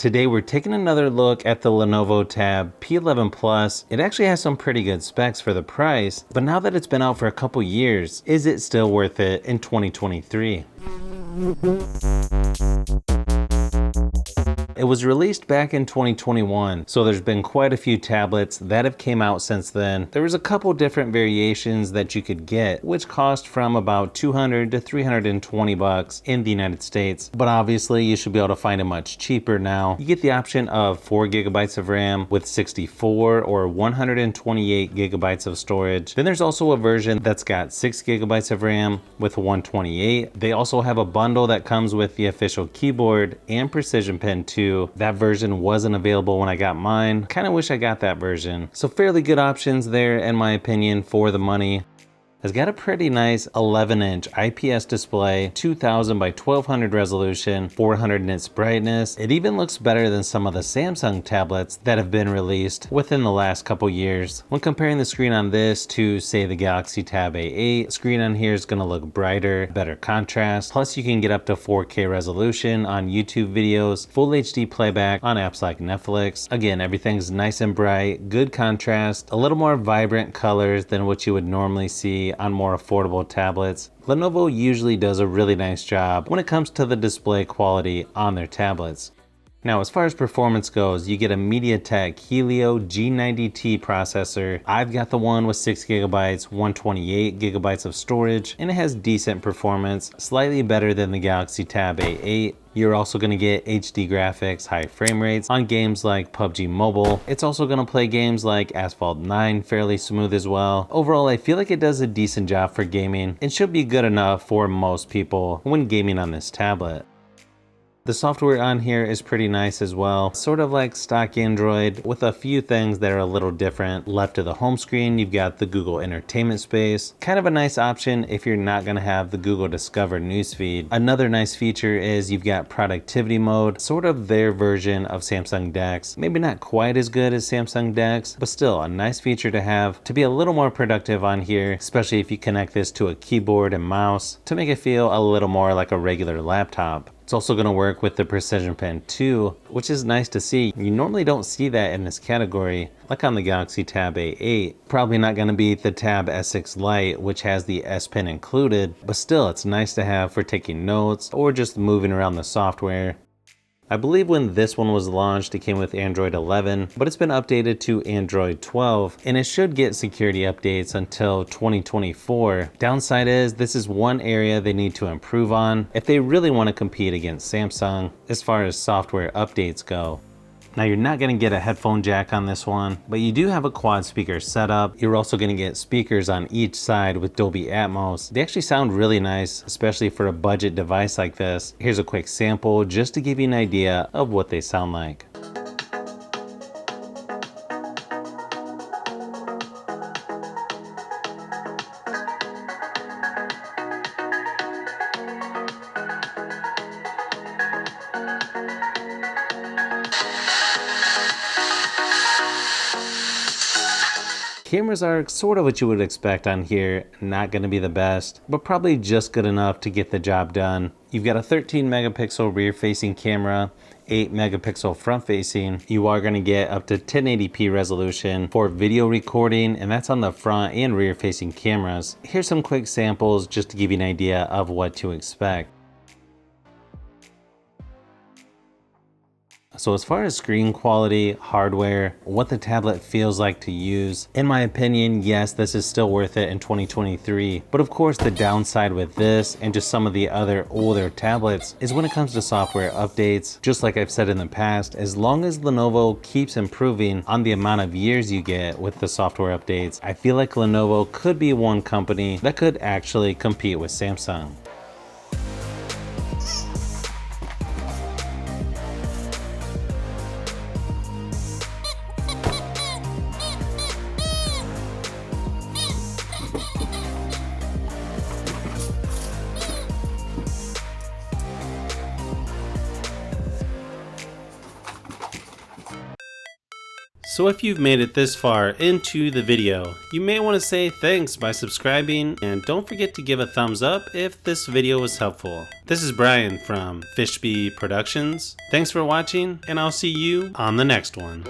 Today we're taking another look at the Lenovo Tab P11 Plus. It actually has some pretty good specs for the price, but now that it's been out for a couple years, is it still worth it in 2023? It was released back in 2021, so there's been quite a few tablets that have came out since then. There was a couple different variations that you could get, which cost from about $200 to $320 in the United States. But obviously you should be able to find it much cheaper now. You get the option of 4 gigabytes of RAM with 64 or 128 gigabytes of storage. Then there's also a version that's got 6 gigabytes of RAM with 128. They also have a bundle that comes with the official keyboard and precision pen too. That version wasn't available when I got mine. Kind of wish I got that version. So fairly good options there in my opinion for the money. It's got a pretty nice 11-inch IPS display, 2000 by 1200 resolution, 400 nits brightness. It even looks better than some of the Samsung tablets that have been released within the last couple years. When comparing the screen on this to, say, the Galaxy Tab A8, screen on here is going to look brighter, better contrast. Plus, you can get up to 4K resolution on YouTube videos, full HD playback on apps like Netflix. Again, everything's nice and bright, good contrast, a little more vibrant colors than what you would normally see on more affordable tablets. Lenovo usually does a really nice job when it comes to the display quality on their tablets. Now, as far as performance goes, you get a MediaTek Helio G90T processor. I've got the one with 6 gigabytes, 128 gigabytes of storage, and it has decent performance, slightly better than the Galaxy Tab A8. You're also going to get HD graphics, high frame rates on games like PUBG Mobile. It's also going to play games like Asphalt 9 fairly smooth as well. Overall, I feel like it does a decent job for gaming and should be good enough for most people when gaming on this tablet. The software on here is pretty nice as well, sort of like stock Android with a few things that are a little different. Left of the home screen, you've got the Google Entertainment Space. Kind of a nice option if you're not going to have the Google Discover newsfeed. Another nice feature is you've got productivity mode, sort of their version of Samsung DeX. Maybe not quite as good as Samsung DeX, but still a nice feature to have to be a little more productive on here, especially if you connect this to a keyboard and mouse to make it feel a little more like a regular laptop. It's also going to work with the Precision Pen 2, which is nice to see. You normally don't see that in this category, like on the Galaxy Tab A8. Probably not going to beat the Tab S6 Lite, which has the S Pen included, but still it's nice to have for taking notes or just moving around the software. I believe when this one was launched, it came with Android 11, but it's been updated to Android 12, and it should get security updates until 2024. Downside is, this is one area they need to improve on if they really want to compete against Samsung as far as software updates go. Now, you're not going to get a headphone jack on this one, but you do have a quad speaker setup. You're also going to get speakers on each side with Dolby Atmos. They actually sound really nice, especially for a budget device like this. Here's a quick sample just to give you an idea of what they sound like. Cameras are sort of what you would expect on here, not going to be the best, but probably just good enough to get the job done. You've got a 13 megapixel rear facing camera, 8 megapixel front facing. You are going to get up to 1080p resolution for video recording, and that's on the front and rear facing cameras. Here's some quick samples just to give you an idea of what to expect. So as far as screen quality, hardware, what the tablet feels like to use, in my opinion, yes, this is still worth it in 2023. But of course, the downside with this and just some of the other older tablets is when it comes to software updates. Just like I've said in the past, as long as Lenovo keeps improving on the amount of years you get with the software updates, I feel like Lenovo could be one company that could actually compete with Samsung. So if you've made it this far into the video, you may want to say thanks by subscribing, and don't forget to give a thumbs up if this video was helpful. This is Brian from Fishbee Productions. Thanks for watching, and I'll see you on the next one.